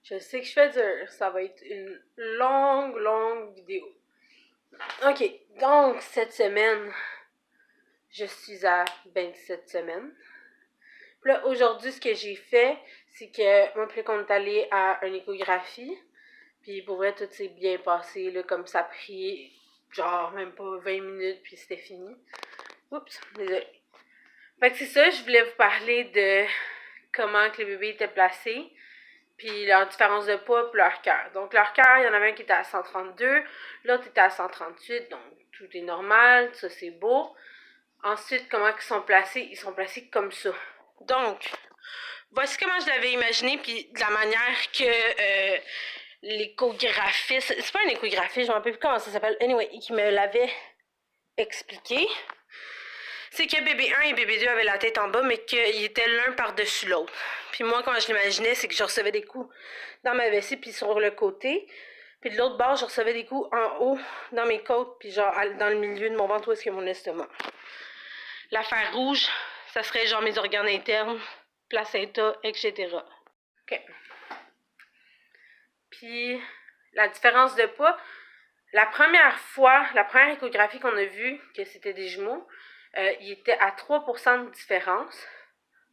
Je sais que je fais dur. Ça va être une longue vidéo. Ok, donc cette semaine, je suis à 27 semaines. Puis là, aujourd'hui, ce que j'ai fait, c'est que moi, puis qu'on est allé à une échographie. Puis pour vrai, tout s'est bien passé, là, comme ça a pris genre même pas 20 minutes, puis c'était fini. Oups, désolé. Fait que c'est ça, je voulais vous parler de comment que les bébés étaient placés, puis leur différence de poids pour leur cœur. Donc leur cœur, il y en avait un qui était à 132, l'autre était à 138, donc tout est normal, ça c'est beau. Ensuite, comment ils sont placés? Ils sont placés comme ça. Donc, voici comment je l'avais imaginé, puis de la manière que l'échographiste, c'est pas un échographiste, je m'en rappelle plus comment ça s'appelle, anyway, qui me l'avait expliqué. C'est que bébé 1 et bébé 2 avaient la tête en bas, mais qu'ils étaient l'un par-dessus l'autre. Puis moi, quand je l'imaginais, c'est que je recevais des coups dans ma vessie, puis sur le côté. Puis de l'autre bord, je recevais des coups en haut, dans mes côtes, puis genre dans le milieu de mon ventre, où est-ce que mon estomac. L'affaire rouge, ça serait genre mes organes internes, placenta, etc. OK. Puis la différence de poids, la première échographie qu'on a vue, que c'était des jumeaux, il était à 3% de différence.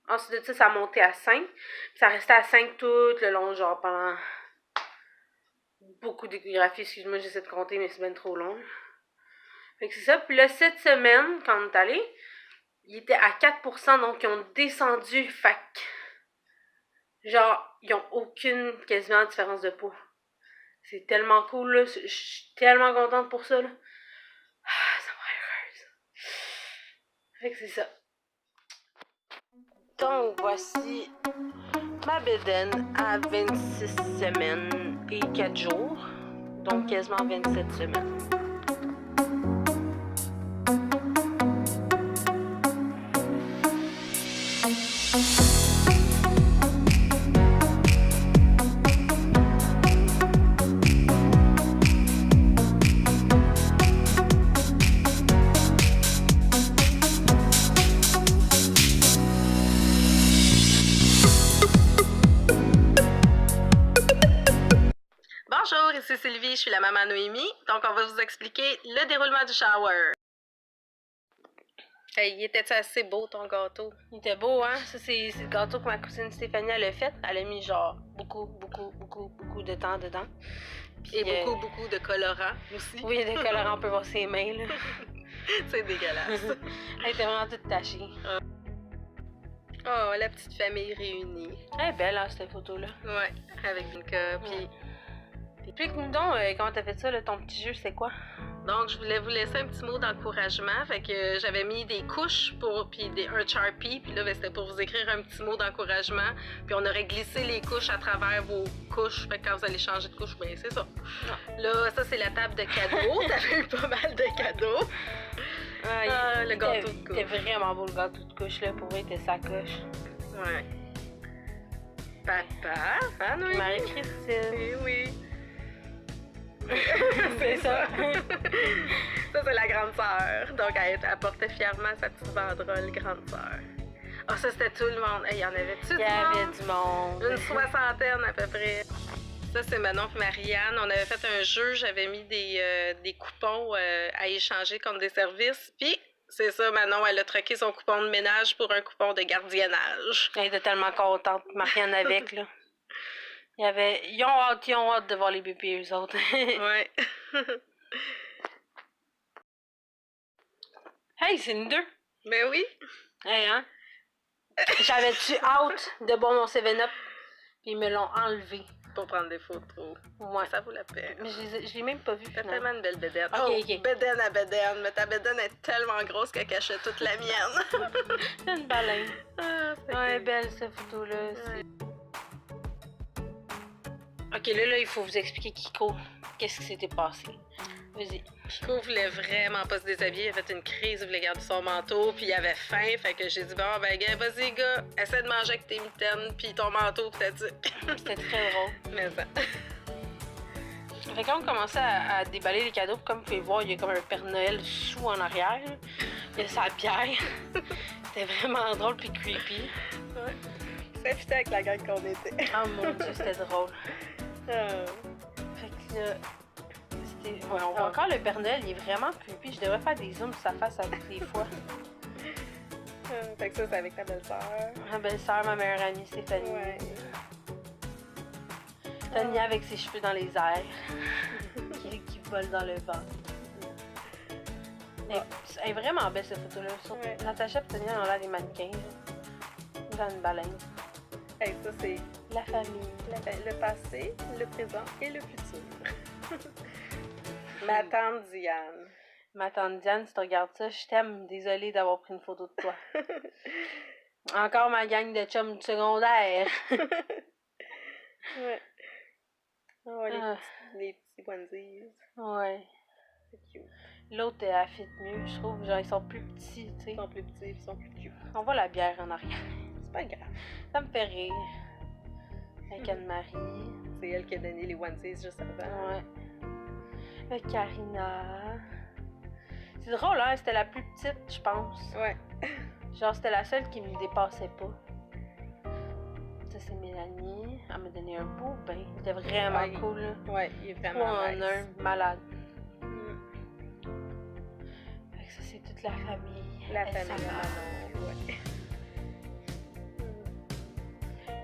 Ensuite de ça, ça a monté à 5. Puis ça restait à 5 tout le long, genre pendant beaucoup d'échographies. Excuse-moi, j'essaie de compter, mais c'est bien trop long. Fait que c'est ça. Puis là, cette semaine, quand on est allé, il était à 4%, donc ils ont descendu. Fait que, genre, ils ont aucune quasiment différence de poids. C'est tellement cool, là. Je suis tellement contente pour ça, là. Ah, ça me rend heureuse. Fait que c'est ça. Donc, voici ma bédaine à 26 semaines et 4 jours. Donc, quasiment 27 semaines. Bonjour, ici Sylvie, je suis la maman Noémie. Donc, on va vous expliquer le déroulement du shower. Hey, il était assez beau ton gâteau? Il était beau, hein? Ça, c'est le gâteau que ma cousine Stéphanie elle a fait. Elle a mis genre beaucoup de temps dedans. Puis, et beaucoup de colorants aussi. Oui, des colorants, on peut voir ses mains, là. C'est dégueulasse. Elle était vraiment toute tachée. Oh, la petite famille réunie. Elle est belle, hein, cette photo-là. Ouais, avec Vinka, puis... Explique-nous donc comment t'as fait ça, là, ton petit jeu, c'est quoi? Donc, je voulais vous laisser un petit mot d'encouragement. Fait que j'avais mis des couches puis un Sharpie. Puis là, c'était pour vous écrire un petit mot d'encouragement. Puis on aurait glissé les couches à travers vos couches. Fait que quand vous allez changer de couche, ben c'est ça. Là, ça, c'est la table de cadeaux. T'avais eu pas mal de cadeaux. Le gâteau de couche. C'était vraiment beau, le gâteau de couche, là. Pour vrai, c'était sa coche. Ouais. Papa, hein, Noémie? Marie-Christine. Eh oui. C'est ça. Ça, c'est la grande sœur. Donc, elle portait fièrement sa petite banderole grande sœur. Ah, ça, c'était tout le monde. Il y en avait-tu du monde? Il y avait du monde. Une soixantaine à peu près. Ça, c'est Manon et Marianne. On avait fait un jeu. J'avais mis des coupons à échanger contre des services. Puis, c'est ça, Manon, elle a troqué son coupon de ménage pour un coupon de gardiennage. Elle était tellement contente, Marianne avec, là. Ils ont hâte de voir les bébés, eux autres. Ouais. Hey, c'est nous deux. Ben oui. Hey, hein? J'avais-tu hâte de boire mon 7-Up, puis ils me l'ont enlevé. Pour prendre des photos. Ouais. Ça vaut la peine. Mais je l'ai même pas vu. T'as tellement une belle bédaine. OK. Bédaine à bédaine. Mais ta bédaine est tellement grosse qu'elle cachait toute la mienne. C'est une baleine. Ah, c'est belle, cette photo-là. Ouais. OK, là, il faut vous expliquer Kiko. Qu'est-ce qui s'était passé? Vas-y. Kiko voulait vraiment pas se déshabiller. Il a fait une crise, il voulait garder son manteau, puis il avait faim. Fait que j'ai dit, bon, ben, gars, vas-y, gars, essaie de manger avec tes mitaines, puis ton manteau, puis t'as dit. C'était très drôle. Mais ça. Fait que quand on commençait à déballer les cadeaux, comme vous pouvez voir, il y a comme un Père Noël sous en arrière. Il y a sa bière. C'était vraiment drôle, puis creepy. Ouais. serait fité avec la gang qu'on était. Oh mon Dieu, c'était drôle. Ah. Fait que là, c'était... Ouais, on voit encore le Père Noël, il est vraiment creepy. Je devrais faire des zooms sur sa face à toutes les fois. Fait que ça, c'est avec ta belle-sœur. Ma belle-sœur, ma meilleure amie, Stéphanie. Ouais. Stéphanie avec ses cheveux dans les airs, qui vole dans le vent. Elle est vraiment belle, cette photo-là. Ouais. Natacha et Tania ont l'air des mannequins. Dans une baleine. Hey, ça, c'est La famille. le passé, le présent et le futur. Ma tante Diane. Ma tante Diane, si tu regardes ça, je t'aime. Désolée d'avoir pris une photo de toi. Encore ma gang de chums du secondaire. Ouais. Oh, les petits onesies. Ouais. C'est cute. L'autre, elle fit mieux, je trouve. Genre, ils sont plus petits, tu sais. Ils sont plus petits, ils sont plus cute. On voit la bière en arrière. C'est pas grave. Ça me fait rire. Avec Anne-Marie. C'est elle qui a donné les onesies juste avant. Ouais. Avec Karina. C'est drôle, hein? C'était la plus petite, je pense. Ouais. Genre, c'était la seule qui me dépassait pas. Ça, c'est Mélanie. Elle m'a donné un beau bain. Il était vraiment cool, là. Ouais, il est vraiment Trois nice. en un, malade. Fait que ça, c'est toute la famille. La famille de Manon, ouais.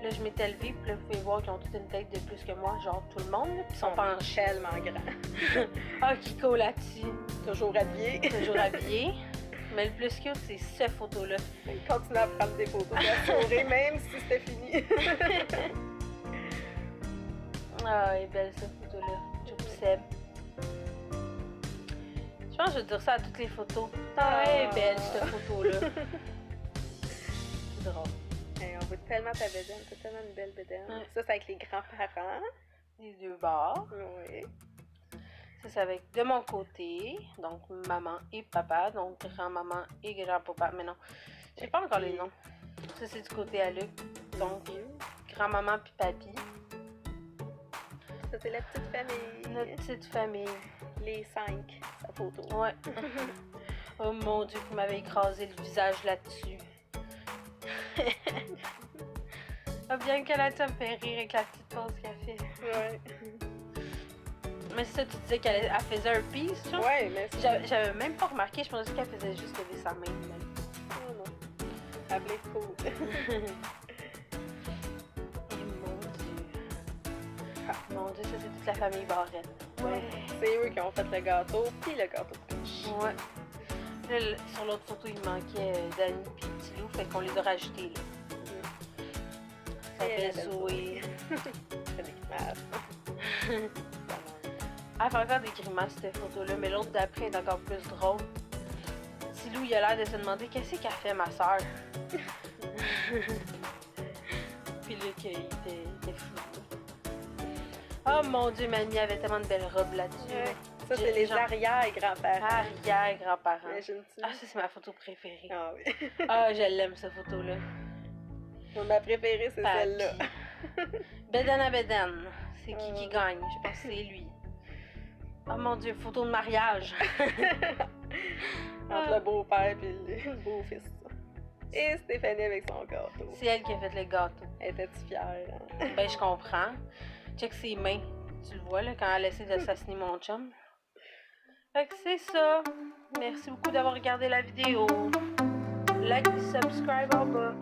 Là, je m'étais levée, puis là, vous pouvez voir qu'ils ont toute une tête de plus que moi, genre tout le monde, là, puis ils sont penchés. Tellement grands. Ah, Kiko là-dessus. Toujours habillés. Toujours habillé. Mais le plus cute, c'est cette photo-là. Il continue à prendre des photos de la soirée, même si c'était fini. Ah, elle est belle cette photo-là. Je Seb. Je pense que je vais dire ça à toutes les photos. Ah, elle est belle cette photo-là. C'est drôle. Hey, on voit tellement ta bédaine, t'as tellement une belle bédaine. Ouais. Ça, c'est avec les grands-parents. Les deux bords. Oui. Ça, c'est avec de mon côté, donc maman et papa, donc grand-maman et grand-papa. Mais non, j'ai pas encore les noms. Ça, c'est du côté à Luc, donc grand-maman puis papy. Ça, c'est la petite famille. Notre petite famille. Les 5, sa photo. Ouais. Oh mon Dieu, vous m'avez écrasé le visage là-dessus. Ah, bien que là, ça me fait rire avec la petite pause qu'elle fait. Ouais. Mais c'est ça, tu disais qu'elle faisait un piece, genre? Ouais, mais c'est... J'avais même pas remarqué, je pensais qu'elle faisait juste lever sa main. Même. Oh non. Elle voulait être cool. Mon Dieu, ça c'est toute la famille Barrette. Ouais. C'est eux qui ont fait le gâteau, puis le gâteau de pêche. Ouais. Là, sur l'autre photo, il manquait Dani et Petit Loup, fait qu'on les a rajoutés là. Ça fait Zoé. C'est des grimaces. Elle fait encore des grimaces cette photo-là, mais l'autre d'après est encore plus drôle. Petit Loup, il a l'air de se demander qu'est-ce qu'elle fait ma soeur. Puis là, qu'il était fou. Oh mon Dieu, mamie avait tellement de belles robes là-dessus. Ouais. Ça, c'est les arrière-grands-parents. Arrière-grands-parents. Imagine-tu? Ah, ça, c'est ma photo préférée. Ah oui. Ah, je l'aime, cette photo-là. Ma préférée, c'est celle-là. Bédane à Bédane. C'est qui gagne? Je pense que c'est lui. Oh mon Dieu, photo de mariage. Entre le beau-père et le beau-fils. Et Stéphanie avec son gâteau. C'est elle qui a fait le gâteau. Étais-tu fière? Hein? Ben, je comprends. Check ses mains. Tu le vois, là, quand elle essaie d'assassiner mon chum. Fait que c'est ça. Merci beaucoup d'avoir regardé la vidéo. Like et subscribe en bas.